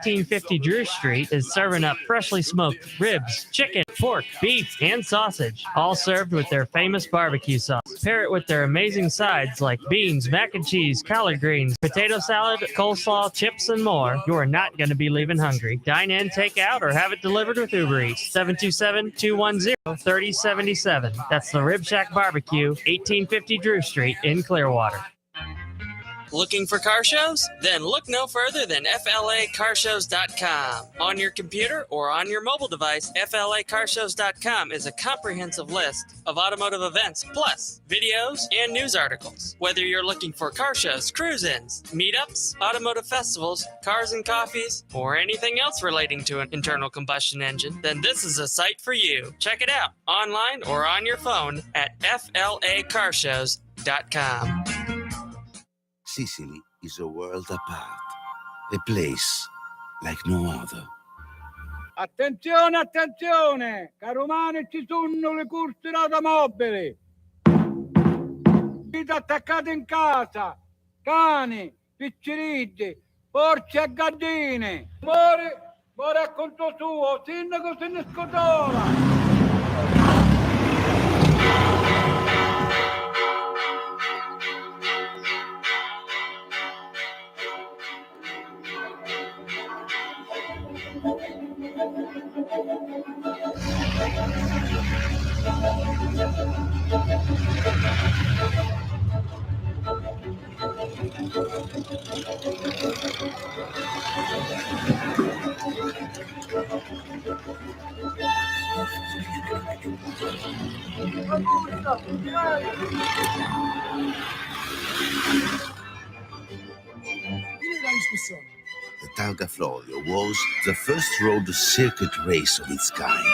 1850 Drew Street is serving up freshly smoked ribs, chicken, pork, beef, and sausage, all served with their famous barbecue sauce. Pair it with their amazing sides like beans, mac and cheese, collard greens, potato salad, coleslaw, chips, and more. You are not going to be leaving hungry. Dine in, take out, or have it delivered with Uber Eats. 727-210-3077. That's the Rib Shack Barbecue, 1850 Drew Street in Clearwater. Looking for car shows? Then look no further than FLAcarshows.com. On your computer or on your mobile device, FLAcarshows.com is a comprehensive list of automotive events, plus videos and news articles. Whether you're looking for car shows, cruise-ins, meetups, automotive festivals, cars and coffees, or anything else relating to an internal combustion engine, then this is a site for you. Check it out online or on your phone at FLAcarshows.com. Sicily is a world apart, a place like no other. Attenzione, attenzione! Caro umano, ci sono le corse d'automobili. Vita attaccate in casa, cani, picciriddi, porci e gattine. Muore a conto suo, sindaco se ne scotola. The Targa Florio was the first road circuit race of its kind,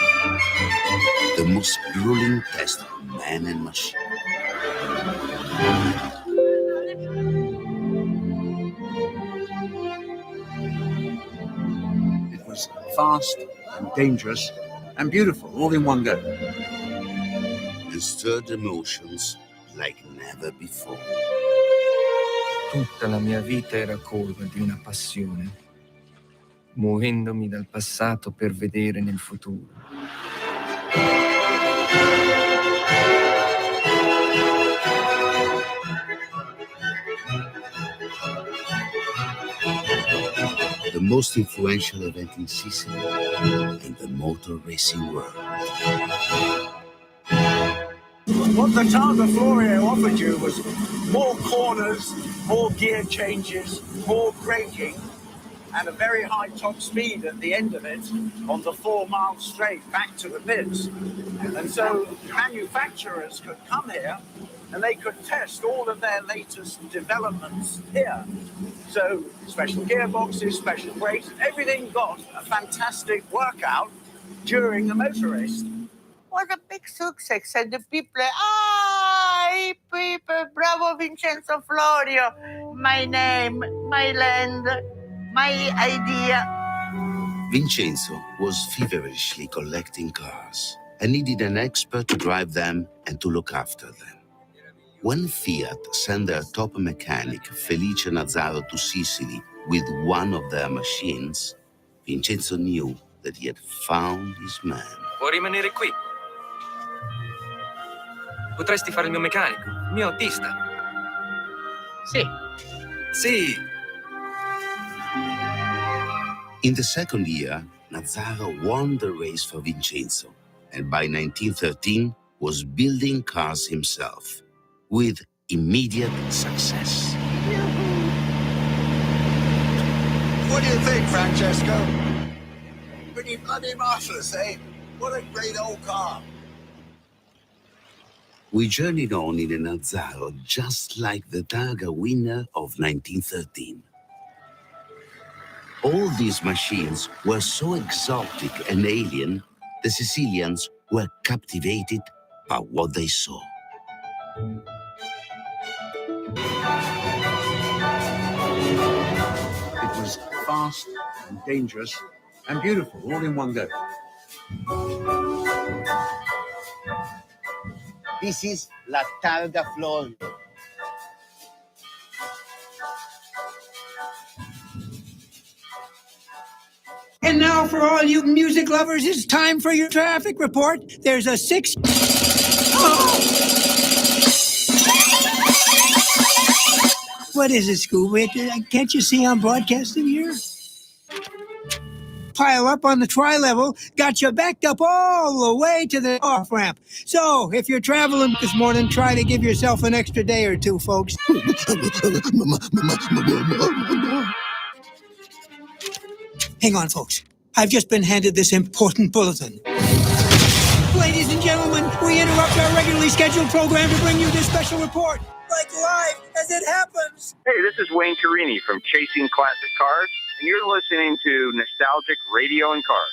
the most grueling test of man and machine. It was fast and dangerous and beautiful, all in one go. And stirred emotions like never before. Tutta la mia vita era colma di una passione, muovendomi dal passato per vedere nel futuro. The most influential event in Sicily in the motor racing world. What the Targa Florio offered you was more corners, more gear changes, more braking, and a very high top speed at the end of it on the 4-mile straight back to the pits. And so manufacturers could come here and they could test all of their latest developments here. So special gearboxes, special brakes, everything got a fantastic workout during the motor race. Was a big success, and the people, people, bravo Vincenzo Florio, my name, my land, my idea. Vincenzo was feverishly collecting cars and needed an expert to drive them and to look after them. When Fiat sent their top mechanic Felice Nazzaro to Sicily with one of their machines, Vincenzo knew that he had found his man. Può rimanere qui. Potresti fare il mio meccanico, il mio autista. Sì. Sì. In the second year, Nazzaro won the race for Vincenzo, and by 1913 was building cars himself, with immediate success. What do you think, Francesco? Pretty bloody marvelous, eh? What a great old car. We journeyed on in a Nazzaro just like the Targa winner of 1913. All these machines were so exotic and alien, the Sicilians were captivated by what they saw. It was fast and dangerous and beautiful, all in one go. This is La Targa Florio. And now for all you music lovers, it's time for your traffic report. There's a 6... Oh! What is it, Scooby? Can't you see I'm broadcasting here? Pile up on the tri-level, got you backed up all the way to the off-ramp. So, if you're traveling this morning, try to give yourself an extra day or two, folks. Hang on, folks. I've just been handed this important bulletin. Ladies and gentlemen, we interrupt our regularly scheduled program to bring you this special report, like live as it happens. Hey, this is Wayne Carini from Chasing Classic Cars, and you're listening to Nostalgic Radio and Cars.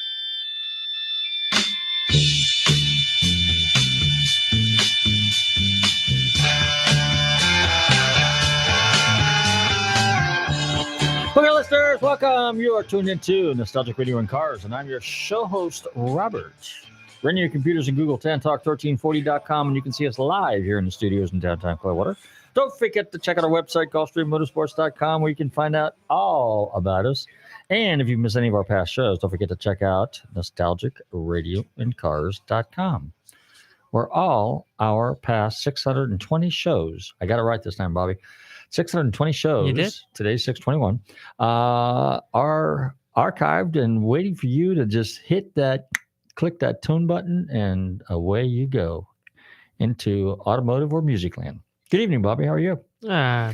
Okay, listeners, welcome. You are tuned into Nostalgic Radio and Cars, and I'm your show host, Robert. Run your computers and Google TanTalk1340.com, and you can see us live here in the studios in downtown Clearwater. Don't forget to check out our website, GulfstreamMotorsports.com, where you can find out all about us. And if you miss any of our past shows, don't forget to check out NostalgicRadioandCars.com, where all our past 620 shows, I got it right this time, Bobby, 620 shows, You did? Today's 621, are archived and waiting for you to just click that tune button, and away you go into automotive or music land. Good evening, Bobby. How are you?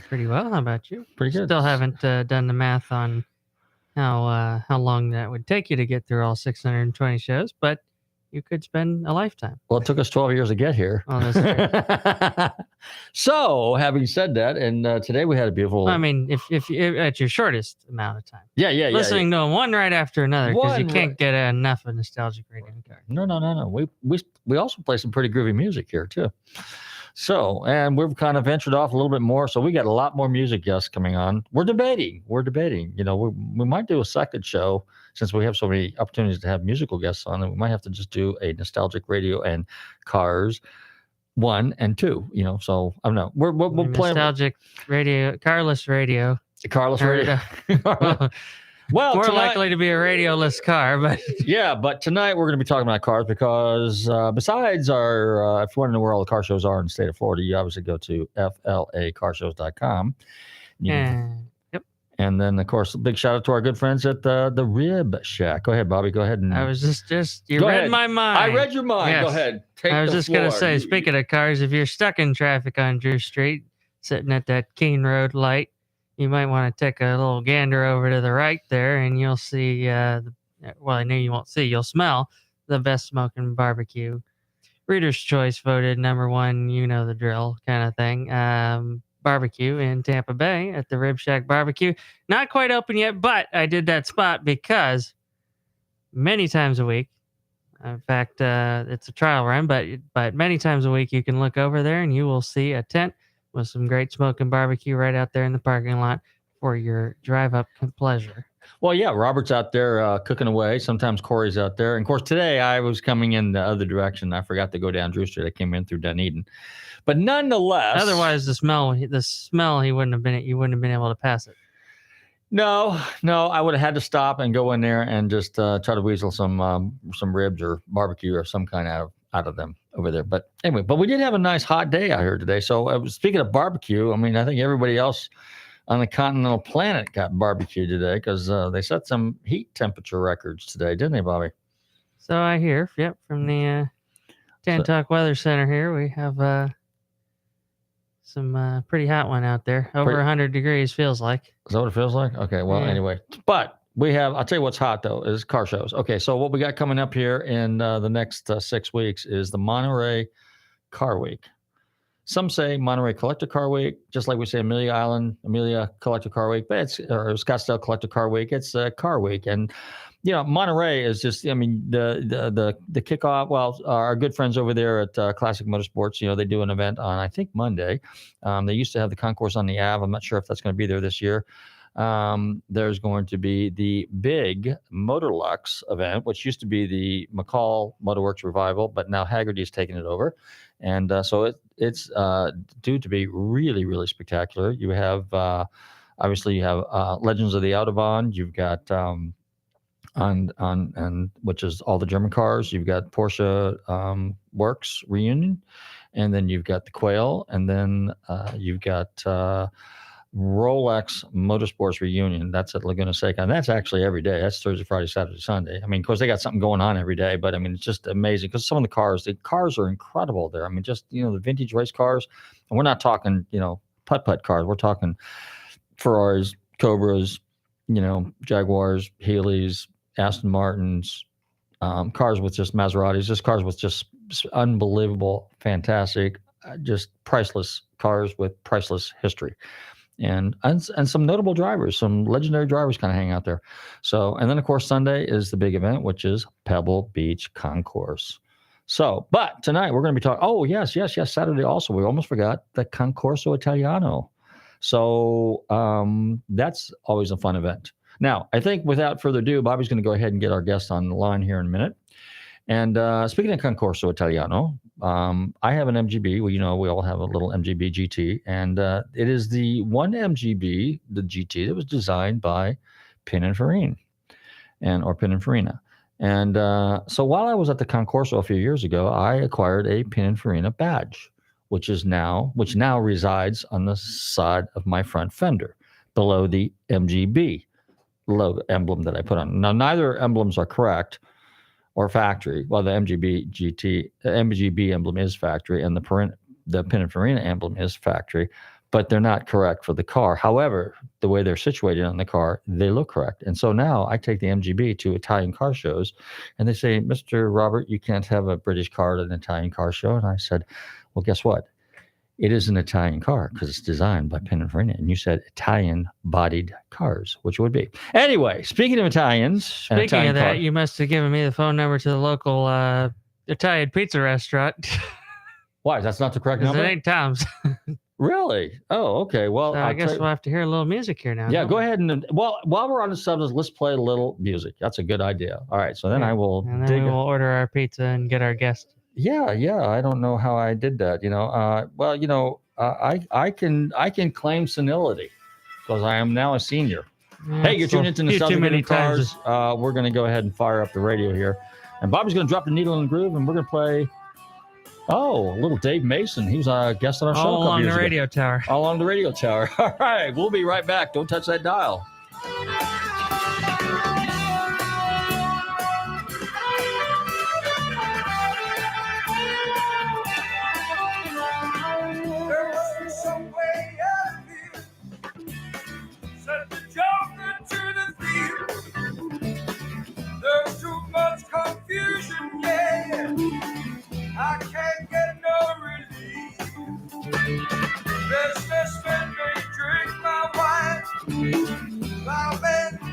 Pretty well. How about you? Pretty good. Still haven't done the math on how long that would take you to get through all 620 shows, but you could spend a lifetime. Well, it took us 12 years to get here. Oh, that's true. So, having said that, and today we had a beautiful... I mean, if at your shortest amount of time. Yeah. Listening to one right after another, because you One can't get enough of Nostalgic Radio and Cars. No. We also play some pretty groovy music here, too. So, and we've kind of ventured off a little bit more. So we got a lot more music guests coming on. We're debating. You know, we might do a second show since we have so many opportunities to have musical guests on. And we might have to just do a Nostalgic Radio and Cars 1 and 2. You know, so I don't know. We're playing Nostalgic Radio, Carless Radio. Carless Radio. Well, more tonight, likely to be a radioless car, but yeah. But tonight we're going to be talking about cars because besides our, if you want to know where all the car shows are in the state of Florida, you obviously go to flacarshows.com. Yep. And then, of course, a big shout out to our good friends at the Rib Shack. Go ahead, Bobby. Go ahead. And I was just you read my mind. I read your mind. Yes. Go ahead. Take I was the just going to floor. say, speaking of cars, if you're stuck in traffic on Drew Street, sitting at that Keene Road light, you might want to take a little gander over to the right there, and you'll see, well, I know you won't see, you'll smell the best smoking barbecue. Reader's Choice voted #1, you know the drill kind of thing. Barbecue in Tampa Bay at the Rib Shack Barbecue. Not quite open yet, but I did that spot because many times a week, in fact, it's a trial run, but many times a week you can look over there and you will see a tent with some great smoking barbecue right out there in the parking lot for your drive-up pleasure. Well, yeah, Robert's out there cooking away. Sometimes Corey's out there. And, of course, today I was coming in the other direction. I forgot to go down Drew Street. I came in through Dunedin. But nonetheless... Otherwise, the smell, you wouldn't have been able to pass it. No, I would have had to stop and go in there and just try to weasel some ribs or barbecue or some kind out of them over there. But anyway, we did have a nice hot day out here today. So speaking of barbecue, I mean, I think everybody else on the continental planet got barbecue today because they set some heat temperature records today, didn't they, Bobby? So I hear, yep, from the Talk Weather Center here, we have some pretty hot one out there. Over 100 degrees feels like. Is that what it feels like? Okay, well, Anyway. But we have, I'll tell you what's hot, though, is car shows. Okay, so what we got coming up here in the next 6 weeks is the Monterey Car Week. Some say Monterey Collector Car Week, just like we say Amelia Collector Car Week, but or Scottsdale Collector Car Week. It's Car Week. And, you know, Monterey is just, I mean, the kickoff. Well, our good friends over there at Classic Motorsports, you know, they do an event on, I think, Monday. They used to have the concourse on the Ave. I'm not sure if that's going to be there this year. There's going to be the big Motorlux event, which used to be the McCall Motorworks Revival, but now Haggerty's taken it over. And so it's due to be really, really spectacular. You have, obviously, you have Legends of the Autobahn. You've got on which is all the German cars. You've got Porsche Works reunion, and then you've got the Quail, and then you've got Rolex Motorsports reunion. That's at Laguna Seca, and that's actually every day. That's Thursday, Friday, Saturday, Sunday. I mean, of course, they got something going on every day, but I mean, it's just amazing because some of the cars are incredible there. I mean, just the vintage race cars, and we're not talking putt cars. We're talking Ferraris, Cobras, Jaguars, Healey's, Aston Martins, cars with just Maseratis, just cars with just unbelievable, fantastic, just priceless cars with priceless history. And some notable drivers, some legendary drivers kind of hang out there. So, and then of course, Sunday is the big event, which is Pebble Beach Concourse. So, but tonight we're going to be talking, oh, yes, Saturday also. We almost forgot the Concorso Italiano. So that's always a fun event. Now, I think without further ado, Bobby's going to go ahead and get our guest on the line here in a minute. And speaking of Concorso Italiano, I have an MGB. Well, we all have a little MGB GT. And it is the one MGB, the GT, that was designed by Pininfarina. And so while I was at the Concorso a few years ago, I acquired a Pininfarina badge, which now resides on the side of my front fender below the MGB logo emblem that I put on. Now, neither emblems are correct or factory. Well, the MGB emblem is factory, and the Pininfarina emblem is factory, but they're not correct for the car. However, the way they're situated on the car, they look correct. And so now I take the MGB to Italian car shows, and they say, Mr. Robert, you can't have a British car at an Italian car show. And I said, well, guess what? It is an Italian car because it's designed by Pininfarina. And you said Italian-bodied cars, which would be. Anyway, speaking of Italians. Speaking of that, you must have given me the phone number to the local Italian pizza restaurant. Why? That's not the correct number? It ain't Tom's. Really? Oh, okay. Well, so I guess we'll have to hear a little music here now. Yeah, go ahead. And while we're on the subject, let's play a little music. That's a good idea. All right. So then I will we will order our pizza and get our guest. Yeah. I don't know how I did that. I can claim senility because I am now a senior. Yeah, hey, you're tuned into the too many Cars. We're going to go ahead and fire up the radio here, and Bobby's going to drop the needle in the groove, and we're going to play. Oh, little Dave Mason. He was a guest on our show. All along the radio tower. All along the radio tower. All right, we'll be right back. Don't touch that dial. Confusion, yeah, I can't get no relief. Businessmen may drink my wine, while men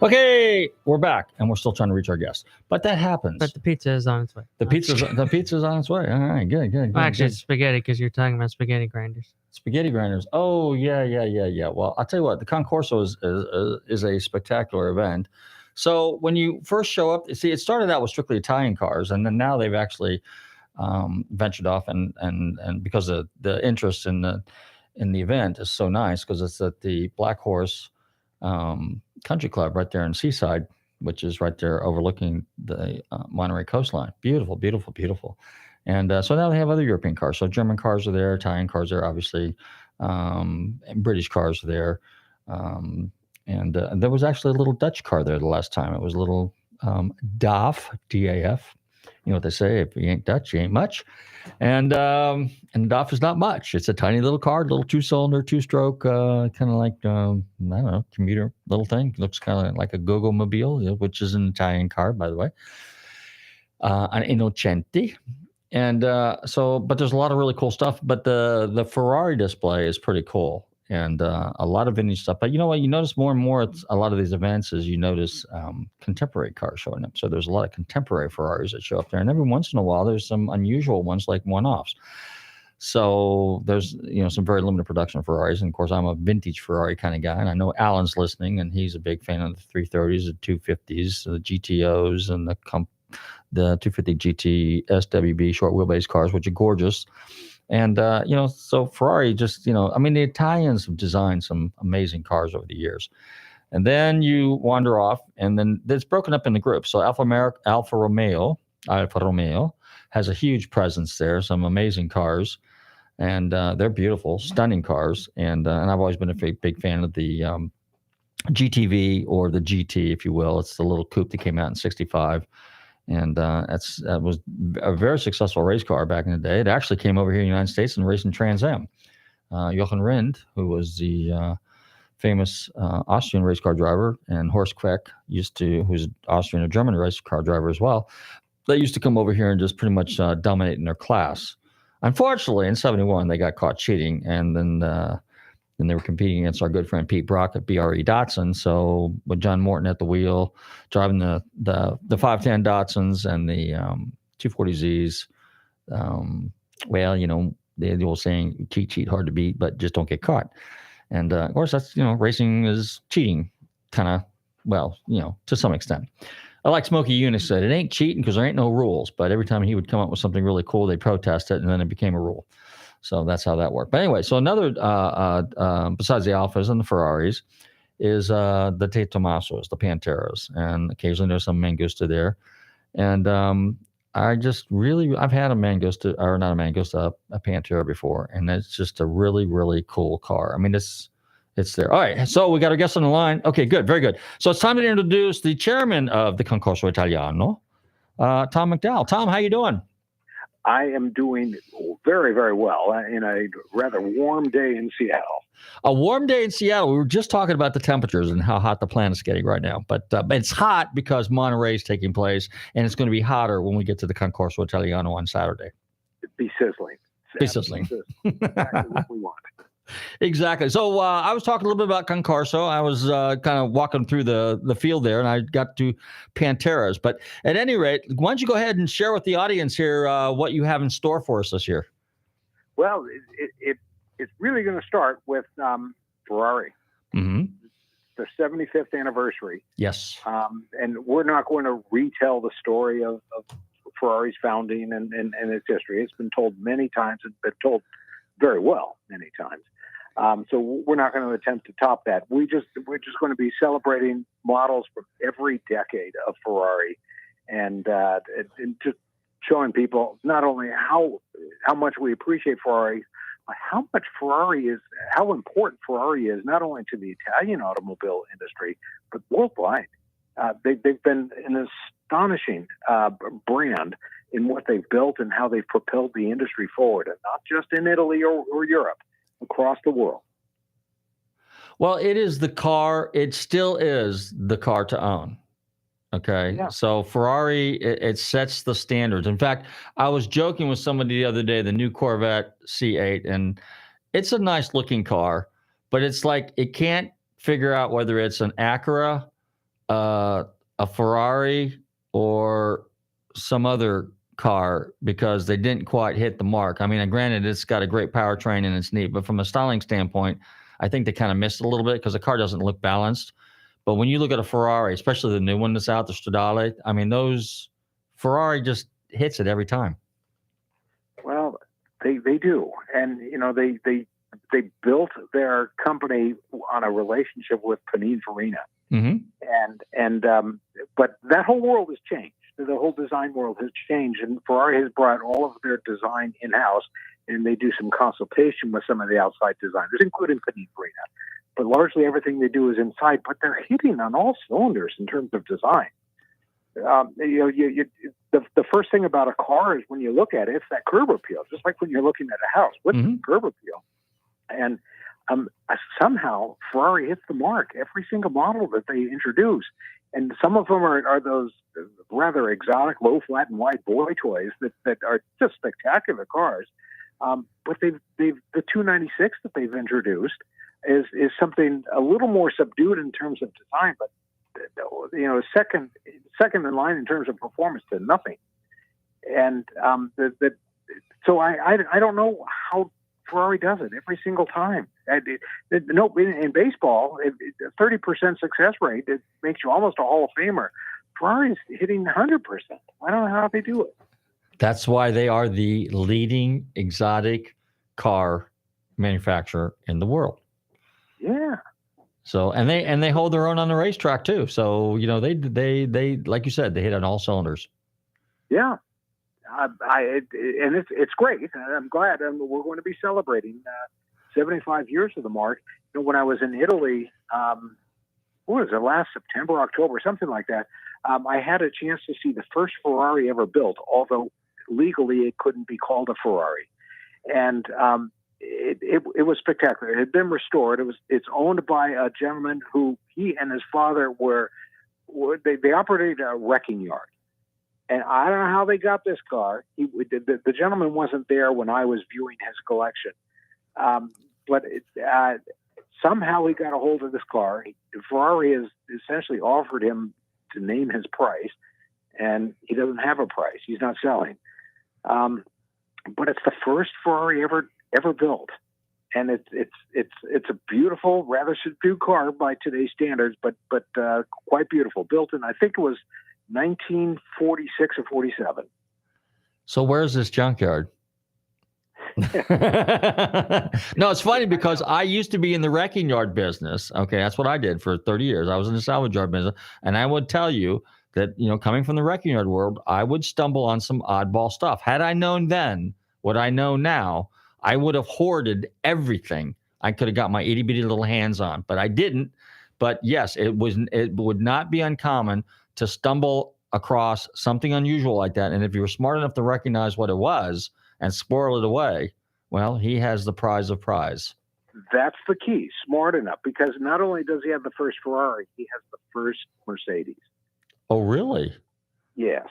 Okay, we're back, and we're still trying to reach our guests, but that happens. But the pizza is on its way. The pizza's on its way. All right, good. Well, actually, it's spaghetti because you're talking about spaghetti grinders. Spaghetti grinders. Oh, yeah. Well, I'll tell you what, the Concorso is a spectacular event. So when you first show up, see, it started out with strictly Italian cars, and then now they've actually ventured off, and because of the interest in the event is so nice, because it's at the Black Horse Country Club right there in Seaside, which is right there overlooking the Monterey coastline. Beautiful. And so now they have other European cars. So German cars are there, Italian cars are obviously, and British cars are there. And there was actually a little Dutch car there the last time. It was a little DAF, D-A-F. You know what they say, if you ain't Dutch, you ain't much. And DAF is not much. It's a tiny little car, little 2-cylinder, 2-stroke, kind of like, I don't know, commuter little thing. Looks kind of like a Gogo Mobile, which is an Italian car, by the way. An Innocenti. And but there's a lot of really cool stuff. But the Ferrari display is pretty cool. And a lot of vintage stuff. But you know what? You notice more and more at a lot of these events is you notice contemporary cars showing up. So there's a lot of contemporary Ferraris that show up there. And every once in a while, there's some unusual ones like one-offs. So there's, some very limited production of Ferraris. And, of course, I'm a vintage Ferrari kind of guy. And I know Alan's listening, and he's a big fan of the 330s, the 250s, the GTOs, and the 250 GT SWB short wheelbase cars, which are gorgeous. And, so Ferrari just, the Italians have designed some amazing cars over the years. And then you wander off, and then it's broken up into groups. So Alfa Romeo has a huge presence there, some amazing cars. And they're beautiful, stunning cars. And I've always been a big fan of the GTV, or the GT, if you will. It's the little coupe that came out in 65. And that was a very successful race car back in the day. It actually came over here in the United States and raced in Trans Am. Jochen Rindt, who was the famous Austrian race car driver, and Horst Queck, who's an Austrian or German race car driver as well, they used to come over here and just pretty much dominate in their class. Unfortunately, in 71, they got caught cheating, and then they were competing against our good friend Pete Brock at BRE Datsun. So with John Morton at the wheel, driving the 510 Datsuns and the 240Zs, the old saying, cheat, hard to beat, but just don't get caught. And of course, that's, racing is cheating, kind of, to some extent. I like Smokey Yunick said, it ain't cheating because there ain't no rules. But every time he would come up with something really cool, they'd protest it, and then it became a rule. So that's how that worked. But anyway, so another, besides the Alphas and the Ferraris, is the De Tomasos, the Panteras. And occasionally there's some Mangusta there. And I've had a Mangusta, or not a Mangusta, a Pantera before. And it's just a really, really cool car. I mean, it's there. All right, so we got our guest on the line. Okay, good, very good. So it's time to introduce the chairman of the Concorso Italiano, Tom McDowell. Tom, how you doing? I am doing very, very well in a rather warm day in Seattle. A warm day in Seattle. We were just talking about the temperatures and how hot the planet's getting right now. But it's hot because Monterey is taking place, and it's going to be hotter when we get to the Concorso Italiano on Saturday. Be sizzling. Exactly what we want. Exactly. So I was talking a little bit about Concorso. I was kind of walking through the field there, and I got to Panteras. But at any rate, why don't you go ahead and share with the audience here what you have in store for us this year? Well, it's really going to start with Ferrari. Mm-hmm. The 75th anniversary. Yes. And we're not going to retell the story of Ferrari's founding and its history. It's been told many times. It's been told very well many times. So we're not going to attempt to top that. We're just going to be celebrating models from every decade of Ferrari, and just showing people not only how much we appreciate Ferrari, but how important Ferrari is not only to the Italian automobile industry but worldwide. They've been an astonishing brand in what they've built and how they've propelled the industry forward, and not just in Italy or Europe, across the world. Well, it is the car. It still is the car to own. Okay. Yeah. So Ferrari, it sets the standards. In fact, I was joking with somebody the other day, the new Corvette C8, and it's a nice looking car, but it's like it can't figure out whether it's an Acura, a Ferrari, or some other car because they didn't quite hit the mark. I mean, granted, it's got a great powertrain and it's neat, but from a styling standpoint, I think they kind of missed it a little bit because the car doesn't look balanced. But when you look at a Ferrari, especially the new one that's out, the Stradale, I mean, those Ferrari just hits it every time. Well, they do, and they built their company on a relationship with Pininfarina, but that whole world has changed. The whole design world has changed, and Ferrari has brought all of their design in-house, and they do some consultation with some of the outside designers, including Pininfarina. But largely everything they do is inside, but they're hitting on all cylinders in terms of design. The first thing about a car is when you look at it, it's that curb appeal, just like when you're looking at a house. What's the curb appeal? And somehow Ferrari hits the mark every single model that they introduce. And some of them are those rather exotic, low, flat, and wide boy toys that are just spectacular cars. But the 296 that they've introduced is something a little more subdued in terms of design, but second in line in terms of performance to nothing. And so I don't know how Ferrari does it every single time. In baseball, 30% success rate, it makes you almost a Hall of Famer. Ferrari's hitting 100%. I don't know how they do it. That's why they are the leading exotic car manufacturer in the world. Yeah. So and they hold their own on the racetrack too. So they like you said, they hit on all cylinders. Yeah. It's great. I'm glad we're going to be celebrating 75 years of the mark. When I was in Italy, what was it, last September, October, something like that, I had a chance to see the first Ferrari ever built, although legally it couldn't be called a Ferrari. And it was spectacular. It had been restored. It's owned by a gentleman who he and his father they operated a wrecking yard. And I don't know how they got this car. The gentleman wasn't there when I was viewing his collection. But somehow he got a hold of this car. Ferrari has essentially offered him to name his price, and he doesn't have a price. He's not selling. But it's the first Ferrari ever built. And it's a beautiful, rather subdued car by today's standards, but quite beautiful. Built in, I think it was 1946 or 47. So where's this junkyard? No, it's funny because I used to be in the wrecking yard business. Okay, that's what I did for 30 years. I was in the salvage yard business, and I would tell you that, coming from the wrecking yard world, I would stumble on some oddball stuff. Had I known then what I know now, I would have hoarded everything I could have got my itty bitty little hands on, but I didn't. But yes, it would not be uncommon to stumble across something unusual like that. And if you were smart enough to recognize what it was and squirrel it away, well, he has the prize of prize. That's the key, smart enough, because not only does he have the first Ferrari, he has the first Mercedes. Oh, really? Yes.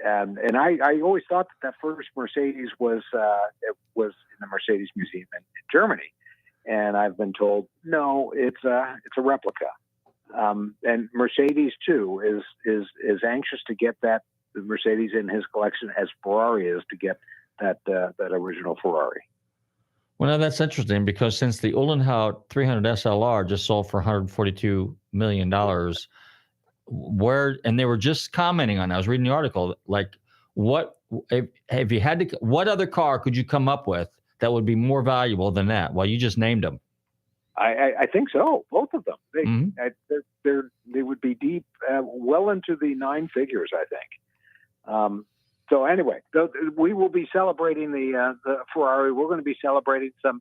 And I always thought that first Mercedes was in the Mercedes Museum in Germany. And I've been told, no, it's a replica. And Mercedes too is anxious to get the Mercedes in his collection as Ferrari is to get that original Ferrari. Well, now that's interesting because since the Uhlenhaut 300 SLR just sold for $142 million, and they were just commenting on, I was reading the article, like what other car could you come up with that would be more valuable than that? Well, you just named them. I think so. Both of them. They would be deep, well into the nine figures, I think. So anyway, we will be celebrating the Ferrari. We're going to be celebrating some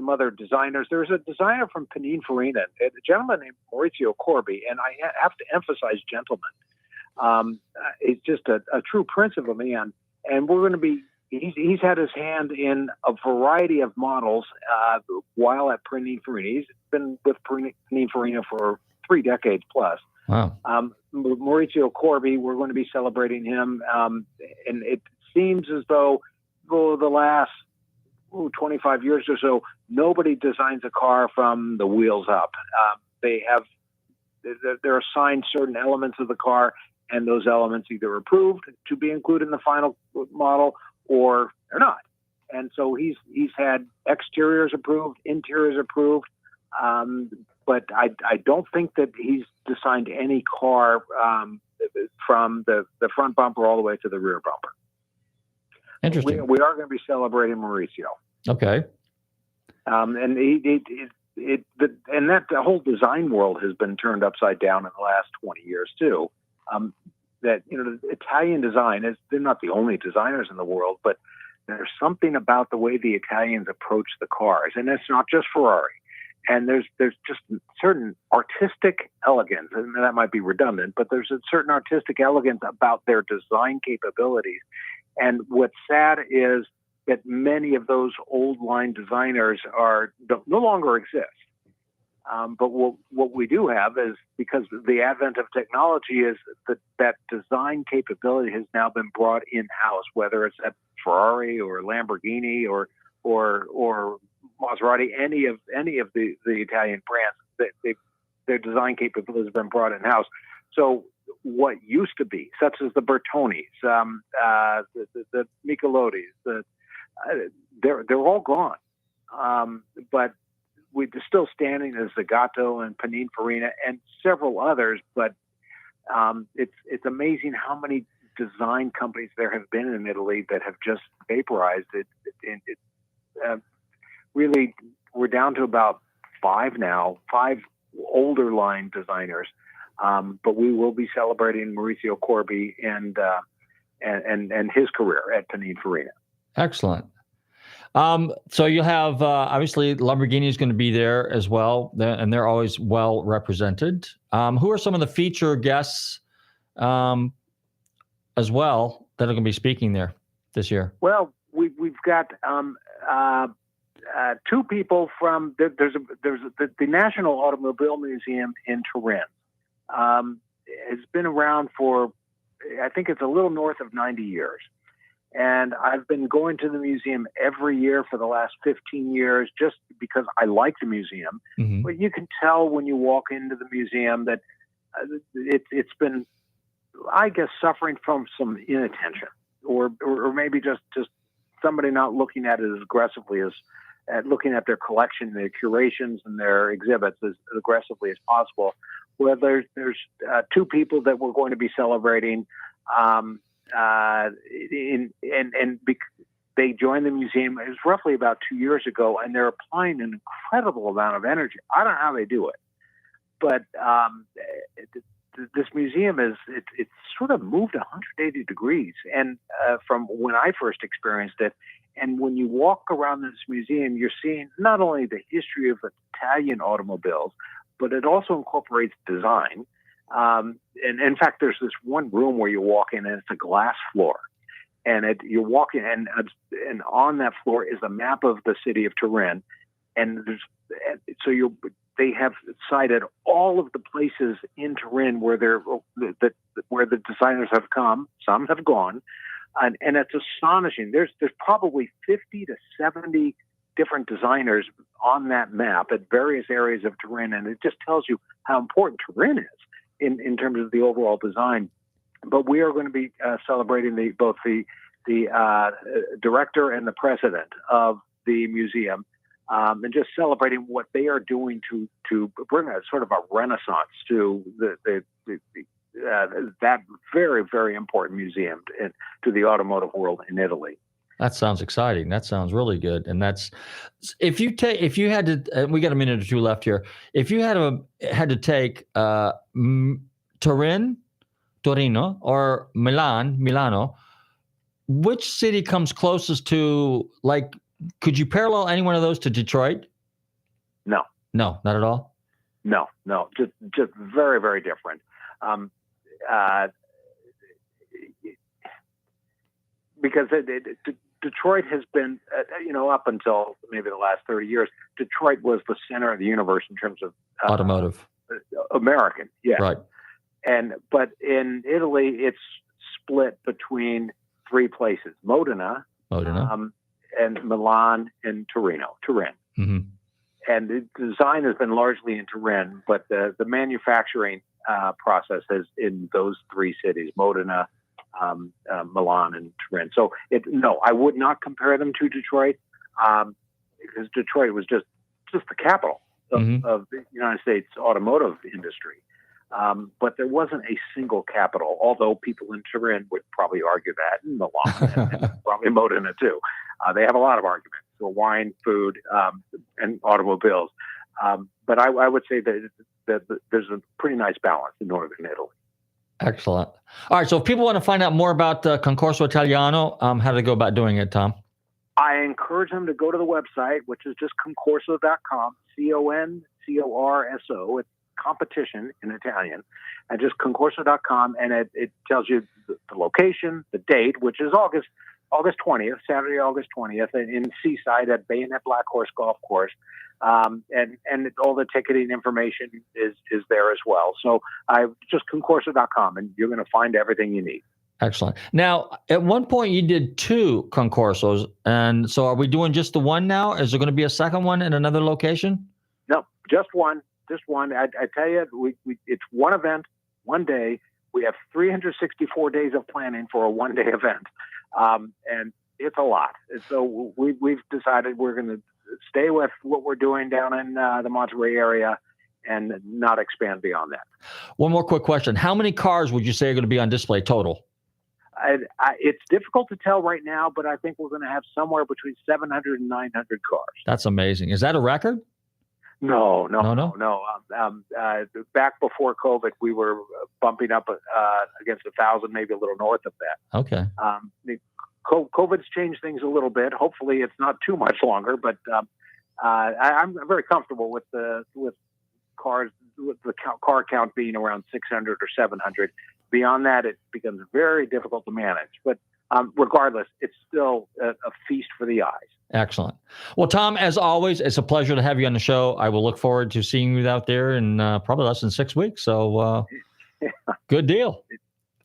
other designers. There's a designer from Pininfarina, a gentleman named Maurizio Corbi, and I have to emphasize gentleman. He's just a true prince of a man, and we're going to be. He's had his hand in a variety of models while at Pininfarina. He's been with Pininfarina for 3 decades plus. Wow. Maurizio Corbi, we're going to be celebrating him, and it seems as though the last 25 years or so, nobody designs a car from the wheels up. They're assigned certain elements of the car, and those elements either approved to be included in the final model or they're not. And so he's had exteriors approved, interiors approved, but I don't think that he's designed any car from the front bumper all the way to the rear bumper. Interesting. We are going to be celebrating Maurizio. Okay. And that the whole design world has been turned upside down in the last 20 years too. That the Italian design they're not the only designers in the world, but there's something about the way the Italians approach the cars, and it's not just Ferrari. And there's just certain artistic elegance, and that might be redundant, but there's a certain artistic elegance about their design capabilities. And what's sad is that many of those old line designers no longer exist. But what we do have is, because the advent of technology, is that design capability has now been brought in-house, whether it's at Ferrari or Lamborghini or Maserati, any of the Italian brands, their design capability has been brought in-house. So what used to be, such as the Bertonis, the Michelotis, they're all gone. But we're still standing as Zagato and Pininfarina and several others. But it's amazing how many design companies there have been in Italy that have just vaporized it. Really, we're down to about 5 now, 5 older line designers. But we will be celebrating Maurizio Corbi and his career at Pininfarina. Excellent. So you have obviously Lamborghini is going to be there as well, and they're always well represented. Who are some of the feature guests as well that are going to be speaking there this year? Well, we've got 2 people from there's the National Automobile Museum in Turin. Has been around for, I think it's a little north of 90 years. And I've been going to the museum every year for the last 15 years just because I like the museum. Mm-hmm. But you can tell when you walk into the museum that it's been, I guess, suffering from some inattention or maybe just somebody not looking at it as aggressively as looking at their collection, their curations, and their exhibits as aggressively as possible. Well, there's 2 people that we're going to be celebrating. They joined the museum. It was roughly about 2 years ago, and they're applying an incredible amount of energy. I don't know how they do it, but this museum it's sort of moved 180 degrees, and from when I first experienced it. And when you walk around this museum, you're seeing not only the history of Italian automobiles, but it also incorporates design. And in fact, there's this one room where you walk in and it's a glass floor, and you're walking and on that floor is a map of the city of Turin. And they have cited all of the places in Turin where the designers have come. Some have gone, and it's astonishing. There's probably 50 to 70 different designers on that map at various areas of Turin, and it just tells you how important Turin is in terms of the overall design. But we are going to be celebrating both the director and the president of the museum, and just celebrating what they are doing to bring a sort of a renaissance to that very, very important museum to the automotive world in Italy. That sounds exciting. That sounds really good. And that's if you had to, we got a minute or two left here. If you had to take Torino, or Milano, which city comes closest to, like, could you parallel any one of those to Detroit? No, not at all. No, just very, very different. Because Detroit has been, up until maybe the last 30 years, Detroit was the center of the universe in terms of automotive. American, yeah. Right. But in Italy, it's split between three places: Modena, and Milan, and Turin. Mm-hmm. And the design has been largely in Turin, but the manufacturing process is in those three cities: Modena, Milan, and Turin. So I would not compare them to Detroit, because Detroit was just the capital of the United States automotive industry. But there wasn't a single capital, although people in Turin would probably argue that, and Milan, and probably Modena too. They have a lot of arguments for wine, food, and automobiles. But I would say that there's a pretty nice balance in northern Italy. Excellent. All right. So if people want to find out more about Concorso Italiano, how do they go about doing it, Tom? I encourage them to go to the website, which is just concorso.com, CONCORSO. It's competition in Italian, and just concorso.com, and it tells you the location, the date, which is August 20th, Saturday, August 20th, in Seaside at Bayonet Black Horse Golf Course. And all the ticketing information is there as well. So just concorso.com, and you're going to find everything you need. Excellent. Now, at one point you did 2 concorsos, and so are we doing just the one now? Is there going to be a second one in another location? No, just one. I tell you, it's one event, one day. We have 364 days of planning for a one-day event, and it's a lot. And so we've decided we're going to stay with what we're doing down in the Monterey area and not expand beyond that. One more quick question. How many cars would you say are going to be on display total? It's difficult to tell right now, but I think we're going to have somewhere between 700 and 900 cars. That's amazing. Is that a record? No. Back before COVID, we were bumping up against 1,000, maybe a little north of that. Okay. COVID's changed things a little bit. Hopefully, it's not too much longer. But I'm very comfortable with cars, with the car count being around 600 or 700. Beyond that, it becomes very difficult to manage. But regardless, it's still a feast for the eyes. Excellent. Well, Tom, as always, it's a pleasure to have you on the show. I will look forward to seeing you out there in probably less than 6 weeks. So good deal.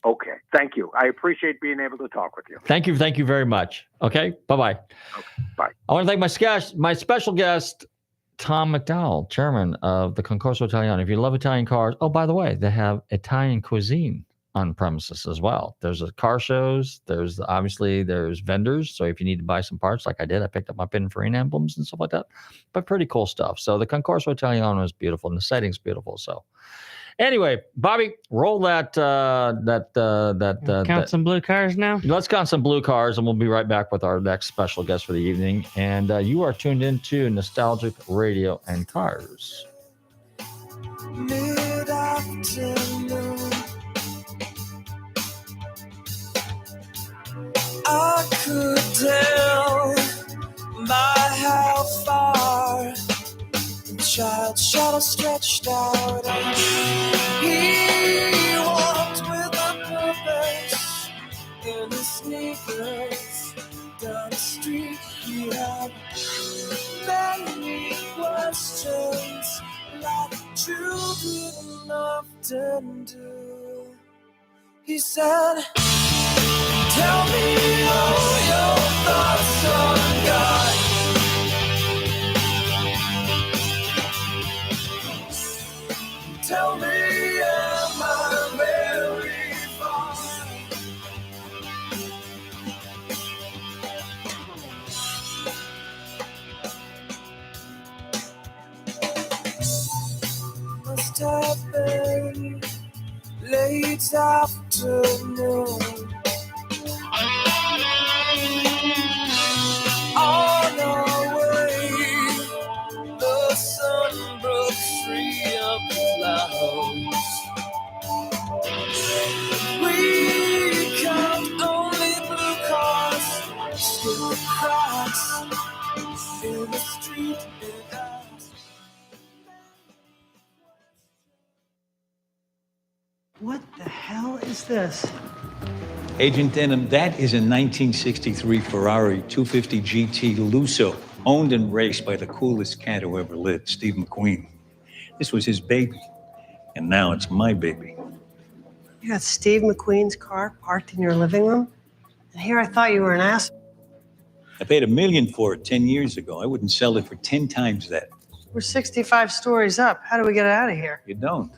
Okay. Thank you. I appreciate being able to talk with you. Thank you. Thank you very much. Okay. Bye-bye. Okay, bye. I want to thank my special guest, Tom McDowell, chairman of the Concorso Italiano. If you love Italian cars, oh, by the way, they have Italian cuisine on premises as well. There's car shows. There's vendors. So if you need to buy some parts, like I did, I picked up my Pininfarina emblems and stuff like that. But pretty cool stuff. So the Concorso Italiano is beautiful, and the setting's beautiful. So anyway, Bobby, roll that. Count some blue cars now. Let's count some blue cars, and we'll be right back with our next special guest for the evening. And you are tuned into Nostalgic Radio and Cars. Mid-afternoon, I could tell by how far the child's shadow stretched out, and he walked with a purpose in his sneakers. Down the street he had many questions, like children often do. He said, tell me all your thoughts on God. Tell me, am I very far? Must have been late afternoon. is this? Agent Denham, that is a 1963 Ferrari 250 GT Lusso, owned and raced by the coolest cat who ever lived, Steve McQueen. This was his baby, and now it's my baby. You got Steve McQueen's car parked in your living room? And here I thought you were an ass. I paid $1 million for it 10 years ago. I wouldn't sell it for 10 times that. We're 65 stories up. How do we get out of here? You don't.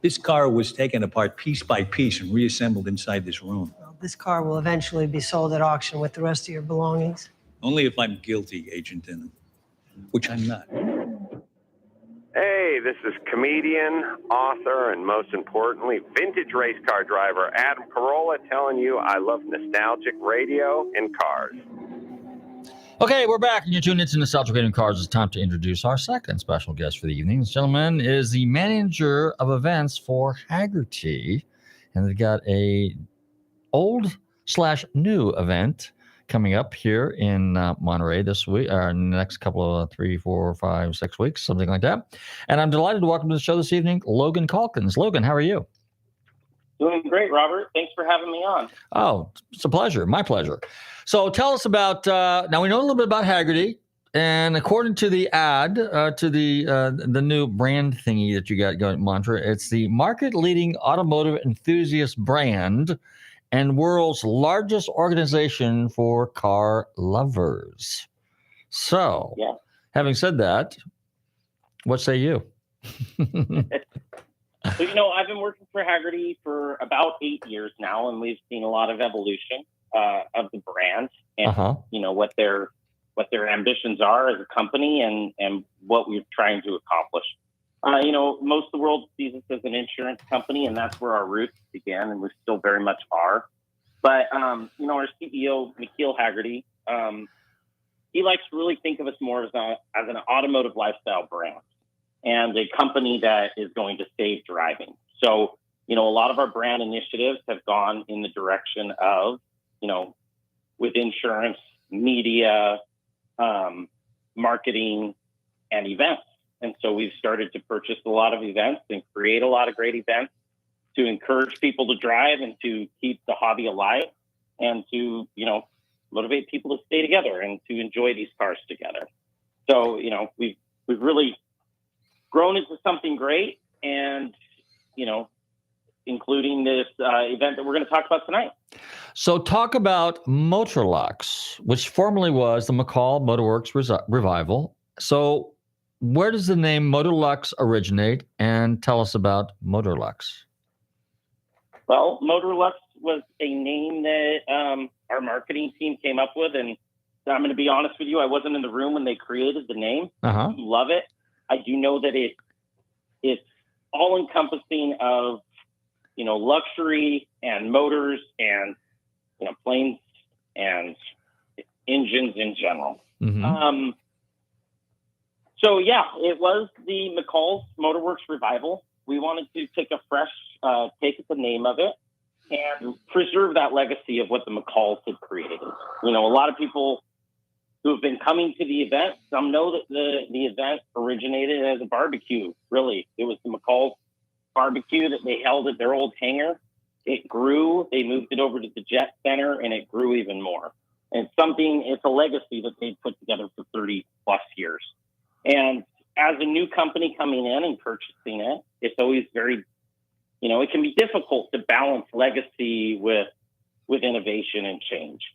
This car was taken apart piece by piece and reassembled inside this room. Well, this car will eventually be sold at auction with the rest of your belongings. Only if I'm guilty, Agent Denham, which I'm not. Hey, this is comedian, author, and most importantly, vintage race car driver Adam Carolla telling you I love nostalgic radio and cars. Okay, we're back, and you're tuned into Nostalgic Radio and Cars. It's time to introduce our second special guest for the evening. This gentleman is the manager of events for Haggerty, and they've got a old/new event coming up here in Monterey this week, or next couple of 3, 4, 5, 6 weeks, something like that. And I'm delighted to welcome to the show this evening, Logan Calkins. Logan, how are you? Doing great, Robert. Thanks for having me on. Oh, it's a pleasure. My pleasure. So tell us about, now we know a little bit about Haggerty, and according to the ad, to the new brand thingy that you got going at Monterey, it's the market-leading automotive enthusiast brand and world's largest organization for car lovers. So, yeah. Having said that, what say you? So, I've been working for Haggerty for about 8 years now, and we've seen a lot of evolution of the brand and, what their ambitions are as a company and what we're trying to accomplish. Most of the world sees us as an insurance company, and that's where our roots began, and we still very much are. But, our CEO, McKeel Haggerty, he likes to really think of us more as an automotive lifestyle brand and a company that is going to save driving. So, a lot of our brand initiatives have gone in the direction of, with insurance, media, marketing, and events. And so we've started to purchase a lot of events and create a lot of great events to encourage people to drive and to keep the hobby alive and to, motivate people to stay together and to enjoy these cars together. So, we've really grown into something great and, including this event that we're going to talk about tonight. So talk about Motorlux, which formerly was the McCall Motorworks Revival. So where does the name Motorlux originate? And tell us about Motorlux. Well, Motorlux was a name that our marketing team came up with. And I'm going to be honest with you, I wasn't in the room when they created the name. I love it. I do know that it's all encompassing of, luxury and motors and, planes and engines in general. Mm-hmm. So yeah, it was the McCall's Motorworks Revival. We wanted to take a fresh take at the name of it and preserve that legacy of what the McCalls had created. A lot of people who have been coming to the event, some know that the event originated as a barbecue, really. It was the McCall's barbecue that they held at their old hangar. It grew, they moved it over to the Jet Center, and it grew even more. And it's a legacy that they put together for 30 plus years. And as a new company coming in and purchasing it, it's always very, it can be difficult to balance legacy with innovation and change.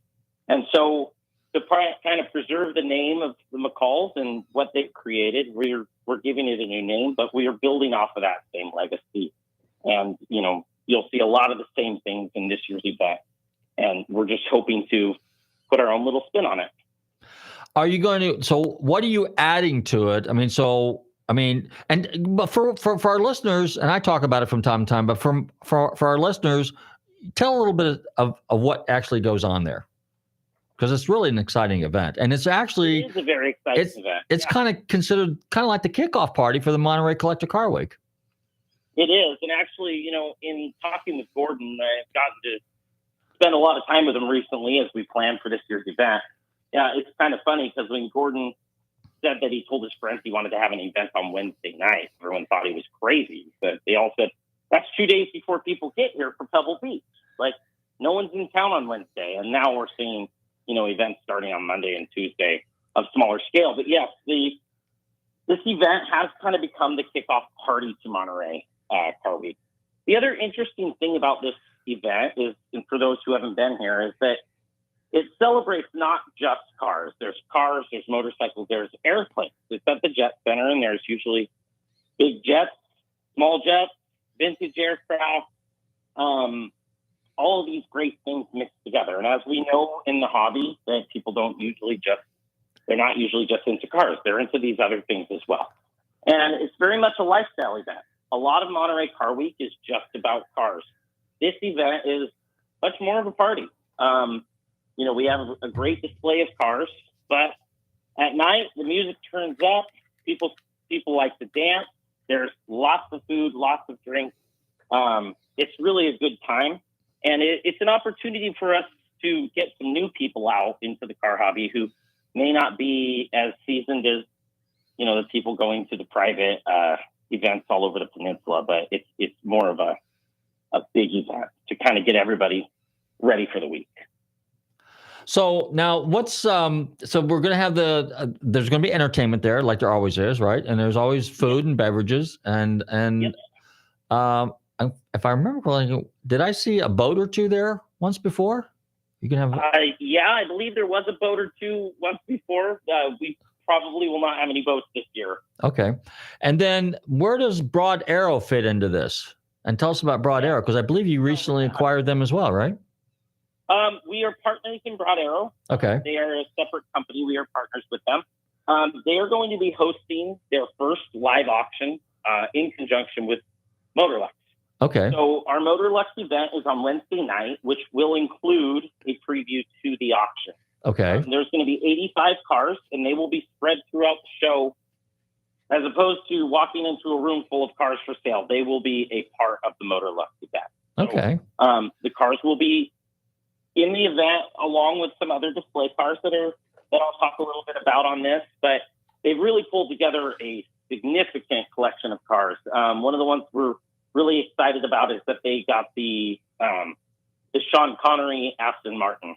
And so to kind of preserve the name of the McCalls and what they've created, we're giving it a new name, but we are building off of that same legacy. And, you'll see a lot of the same things in this year's event. And we're just hoping to put our own little spin on it. Are you going to, so what are you adding to it? But for our listeners, and I talk about it from time to time, but for our listeners, tell a little bit of what actually goes on there. Because it's really an exciting event. And it's actually... It is a very exciting event. It's kind of considered kind of like the kickoff party for the Monterey Collector Car Week. It is. And actually, in talking with Gordon, I've gotten to spend a lot of time with him recently as we plan for this year's event. Yeah, it's kind of funny because when Gordon said that he told his friends he wanted to have an event on Wednesday night, everyone thought he was crazy. But they all said, that's 2 days before people get here for Pebble Beach. Like, no one's in town on Wednesday, and now we're seeing, events starting on Monday and Tuesday of smaller scale. But yes, this event has kind of become the kickoff party to Monterey Car Week. The other interesting thing about this event is, and for those who haven't been here, is that it celebrates not just cars. There's motorcycles, there's airplanes. It's at the Jet Center, and there's usually big jets, small jets, vintage aircraft, all of these great things mixed together. And as we know in the hobby, that people they're not usually just into cars. They're into these other things as well. And it's very much a lifestyle event. A lot of Monterey Car Week is just about cars. This event is much more of a party. We have a great display of cars, but at night the music turns up. People like to dance. There's lots of food, lots of drinks. It's really a good time, and it's an opportunity for us to get some new people out into the car hobby who may not be as seasoned as the people going to the private events all over the peninsula. But it's more of a big event to kind of get everybody ready for the week. So now so we're going to have there's going to be entertainment there, like there always is, right? And there's always food and beverages. And if I remember correctly, did I see a boat or two there once before? You can have. Yeah, I believe there was a boat or two once before. We probably will not have any boats this year. Okay. And then where does Broad Arrow fit into this? And tell us about Broad Arrow, because I believe you recently acquired them as well, right? We are partners in Broad Arrow. Okay. They are a separate company. We are partners with them. They are going to be hosting their first live auction in conjunction with Motorlux. Okay. So our Motorlux event is on Wednesday night, which will include a preview to the auction. Okay. There's going to be 85 cars, and they will be spread throughout the show. As opposed to walking into a room full of cars for sale, they will be a part of the Motorlux event. Okay. So, the cars will be in the event, along with some other display cars that I'll talk a little bit about on this. But they've really pulled together a significant collection of cars. One of the ones we're really excited about is that they got the Sean Connery Aston Martin,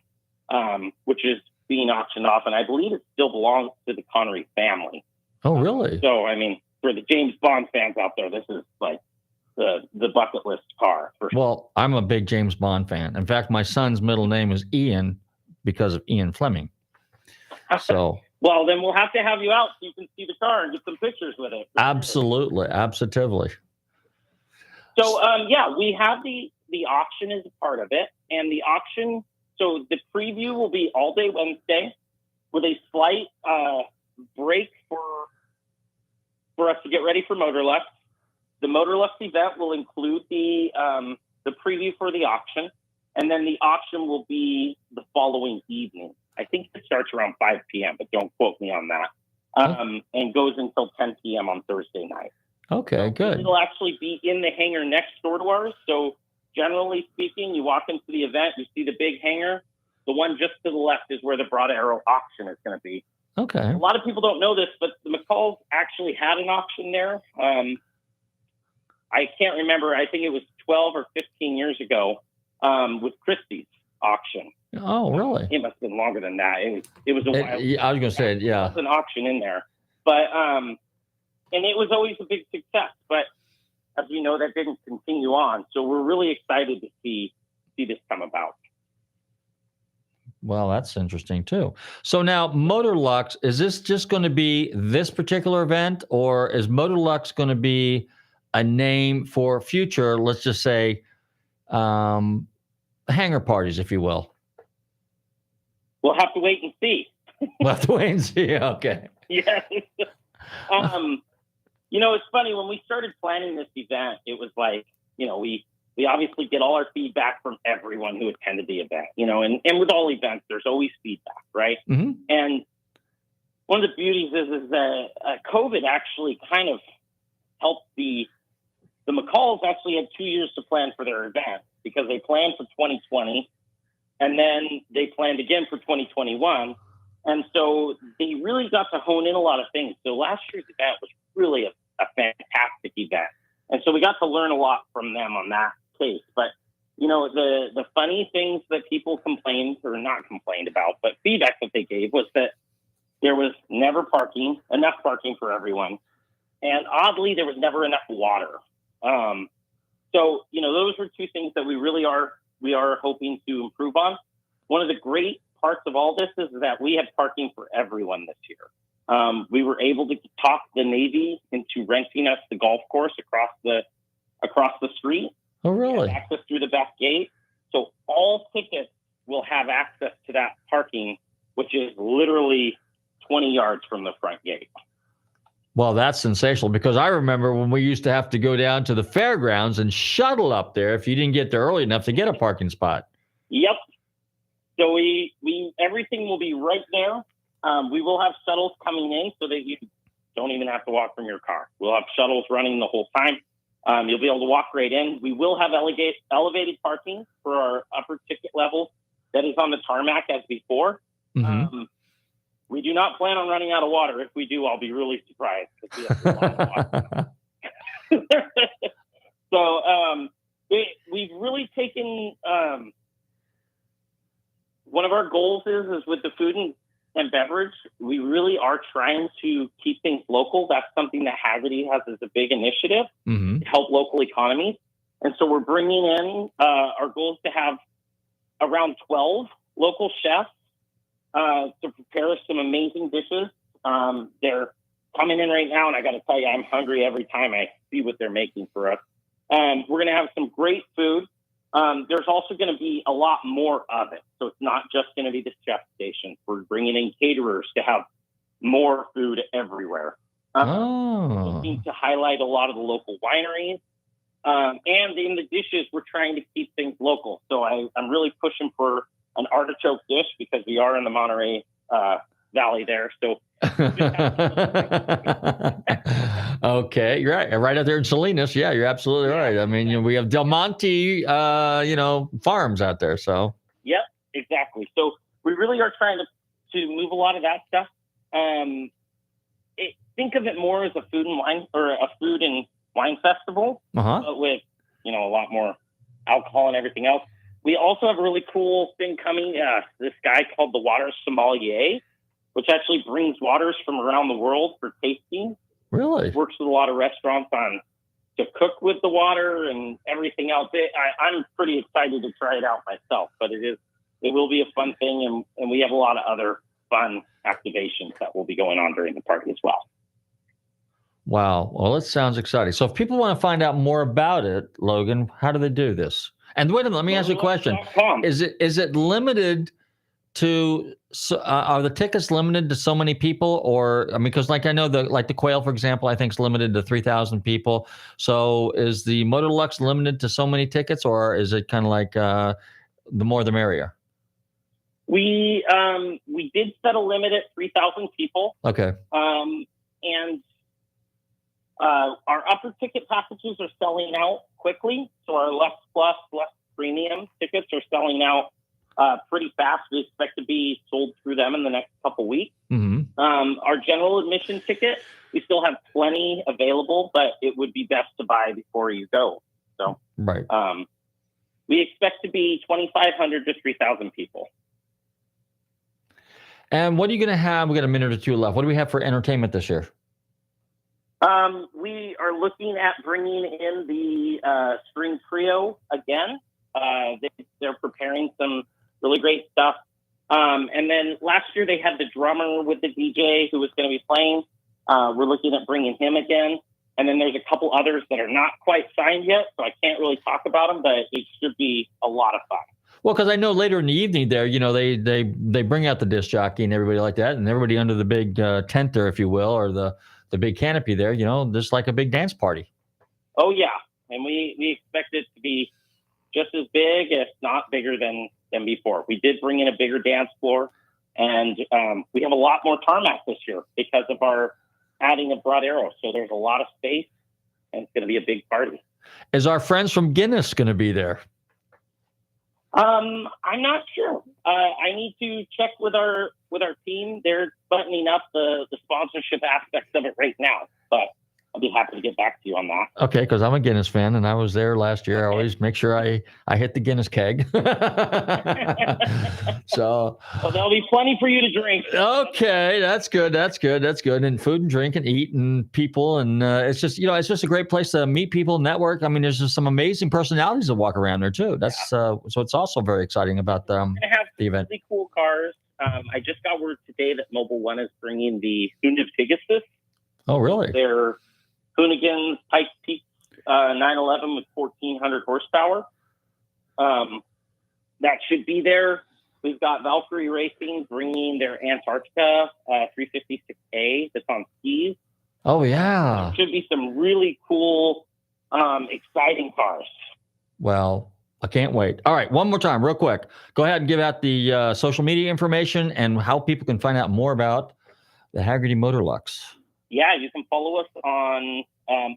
which is being auctioned off, and I believe it still belongs to the Connery family. Oh, really? So, I mean, for the James Bond fans out there, this is like the bucket list car. For sure. Well, I'm a big James Bond fan. In fact, my son's middle name is Ian because of Ian Fleming. So, well, then we'll have to have you out so you can see the car and get some pictures with it. absolutely, absolutely. So, we have the auction as a part of it, and the auction. So the preview will be all day Wednesday with a slight break for us to get ready for Motorlux. The Motorlux event will include the preview for the auction, and then the auction will be the following evening. I think it starts around 5 p.m., but don't quote me on that. And goes until 10 p.m. on Thursday night. Okay, good. It'll actually be in the hangar next door to ours. So generally speaking, you walk into the event, you see the big hangar. The one just to the left is where the Broad Arrow auction is going to be. Okay. A lot of people don't know this, but the McCalls actually had an auction there. I can't remember. I think it was 12 or 15 years ago with Christie's auction. Oh, really? It must have been longer than that. It was a while. I was going to say, yeah. There was an auction in there. But, and it was always a big success. But as we know, that didn't continue on. So we're really excited to see this come about. Well, that's interesting too. So now Motorlux, is this just going to be this particular event, or is Motorlux going to be a name for future, let's just say, hangar parties, if you will? We'll have to wait and see. We'll have to wait and see. Okay. Yes. It's funny, when we started planning this event, it was like, we obviously get all our feedback from everyone who attended the event, and with all events, there's always feedback, right? Mm-hmm. And one of the beauties is that COVID actually kind of helped the McCalls actually had 2 years to plan for their event, because they planned for 2020 and then they planned again for 2021. And so they really got to hone in a lot of things. So last year's event was really a fantastic event. And so we got to learn a lot from them on that case. But, the funny things that people complained, or not complained about, but feedback that they gave was that there was never enough parking for everyone. And oddly, there was never enough water. So, those were two things that we are hoping to improve on. One of the great parts of all this is that we have parking for everyone this year. We were able to talk the Navy into renting us the golf course across the street. Oh, really? Access through the back gate. So all tickets will have access to that parking, which is literally 20 yards from the front gate. Well, that's sensational, because I remember when we used to have to go down to the fairgrounds and shuttle up there if you didn't get there early enough to get a parking spot. Yep. So we everything will be right there. We will have shuttles coming in so that you don't even have to walk from your car. We'll have shuttles running the whole time. You'll be able to walk right in. We will have elevated parking for our upper ticket level that is on the tarmac as before. Mm-hmm. We do not plan on running out of water. If we do, I'll be really surprised. We have a lot of water. So we've really taken one of our goals is with the food and beverage, we really are trying to keep things local. That's something that Haggerty has as a big initiative to help local economies. And so we're bringing in, our goal is to have around 12 local chefs to prepare us some amazing dishes. They're coming in right now, and I got to tell you, I'm hungry every time I see what they're making for us. We're going to have some great food. There's also going to be a lot more of it. So it's not just going to be the chef station. We're bringing in caterers to have more food everywhere. Looking to highlight a lot of the local wineries. And in the dishes, we're trying to keep things local. So I'm really pushing for an artichoke dish because we are in the Monterey Valley there. So okay, you're right. Right out there in Salinas. Yeah, you're absolutely right. I mean, we have Del Monte, farms out there. So. Yep, exactly. So we really are trying to move a lot of that stuff. Think of it more as a food and wine festival, but with a lot more alcohol and everything else. We also have a really cool thing coming. This guy called the Water Sommelier, which actually brings waters from around the world for tasting. Really? Works with a lot of restaurants to cook with the water and everything else. I'm pretty excited to try it out myself, but it will be a fun thing, and we have a lot of other fun activations that will be going on during the party as well. Wow. Well, it sounds exciting. So if people want to find out more about it, Logan, how do they do this? And wait a minute, let me ask you a question. Is it limited to, are the tickets limited to so many people? Or, because I know the Quail, for example, I think is limited to 3,000 people. So is the Motor Deluxe limited to so many tickets, or is it kind of like the more the merrier? We did set a limit at 3,000 people. Okay. And our upper ticket packages are selling out quickly. So our less premium tickets are selling out pretty fast. We expect to be sold through them in the next couple weeks. Our general admission ticket, we still have plenty available, but it would be best to buy before you go. So right. We expect to be 2,500 to 3,000 people. And what are you going to have? We got a minute or two left. What do we have for entertainment this year? We are looking at bringing in the string trio again. They're preparing some really great stuff. And then last year they had the drummer with the DJ who was going to be playing. We're looking at bringing him again. And then there's a couple others that are not quite signed yet, so I can't really talk about them, but it should be a lot of fun. Well, because I know later in the evening there, they bring out the disc jockey and everybody like that, and everybody under the big tent there, if you will, or the big canopy there, just like a big dance party. Oh, yeah. And we expect it to be just as big, if not bigger than before. We did bring in a bigger dance floor, and we have a lot more tarmac this year because of our adding of Broad Arrow. So there's a lot of space, and it's going to be a big party. Is our friends from Guinness going to be there? I'm not sure. I need to check with our team. They're buttoning up the sponsorship aspects of it right now. But I'll be happy to get back to you on that. Okay, because I'm a Guinness fan, and I was there last year. I always make sure I hit the Guinness keg. So, well, there'll be plenty for you to drink. Okay, that's good. And food and drink and eat and people, and it's just a great place to meet people, network. I mean, there's just some amazing personalities that walk around there too. That's so it's also very exciting about the event. Really cool cars. I just got word today that Mobile One is bringing the Hund of Pegasus. Oh, really? They're Hoonigan's Pikes Peak 911 with 1,400 horsepower. That should be there. We've got Valkyrie Racing bringing their Antarctica 356A that's on skis. Oh, yeah. There should be some really cool, exciting cars. Well, I can't wait. All right, one more time, real quick. Go ahead and give out the social media information and how people can find out more about the Hagerty Motorlux. Yeah, you can follow us on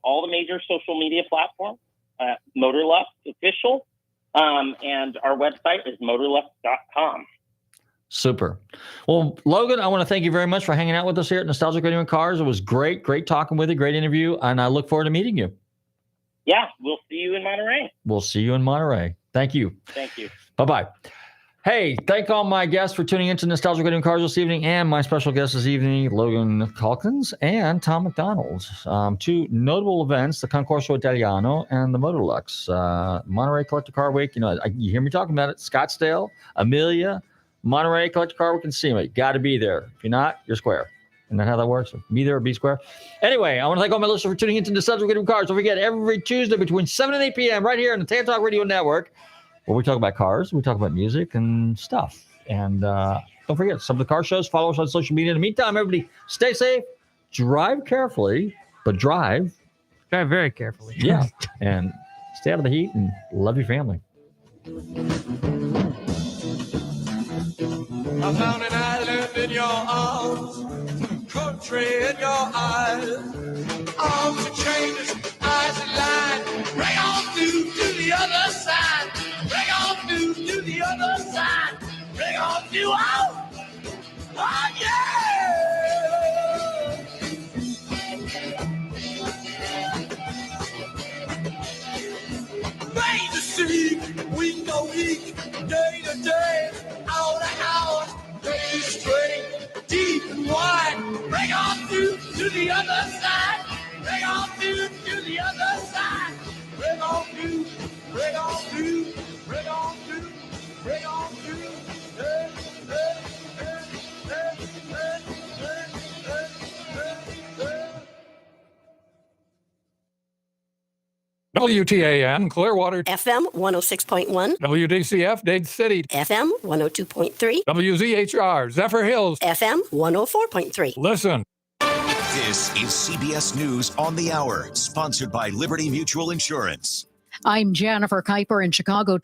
all the major social media platforms, Motorlux Official, and our website is motorlux.com. Super. Well, Logan, I want to thank you very much for hanging out with us here at Nostalgic Radio and Cars. It was great talking with you, great interview, and I look forward to meeting you. Yeah, we'll see you in Monterey. We'll see you in Monterey. Thank you. Thank you. Bye-bye. Hey, thank all my guests for tuning into Nostalgic Radio and Cars this evening, and my special guest this evening, Logan Calkins and Tom McDonald. Two notable events, the Concorso Italiano and the Motorlux. Monterey Collector Car Week, you hear me talking about it. Scottsdale, Amelia, Monterey Collector Car Week and SEMA. Got to be there. If you're not, you're square. Isn't that how that works? Be there or be square. Anyway, I want to thank all my listeners for tuning into Nostalgic Radio and Cars. Don't forget, every Tuesday between 7 and 8 p.m. right here on the Tan Talk Radio Network, where we talk about cars, we talk about music and stuff. And don't forget, some of the car shows, follow us on social media. In the meantime, everybody stay safe, drive carefully, but drive very carefully. Yeah, and stay out of the heat and love your family. I found an island in your arms, country in your eyes. Arms are changes, eyes are line. Bring on through to the other side. Bring on through to the other side. Bring on through, oh yeah! Rain to sea, week to week, day to day, hour to hour, day straight, deep and wide. Bring on through to the other side. Bring on through to the other side. Bring on through, bring on through, bring on through, bring on through. WTAN, Clearwater. FM 106.1. WDCF, Dade City. FM 102.3. WZHR, Zephyrhills. FM 104.3. Listen. This is CBS News on the Hour, sponsored by Liberty Mutual Insurance. I'm Jennifer Kuiper in Chicago.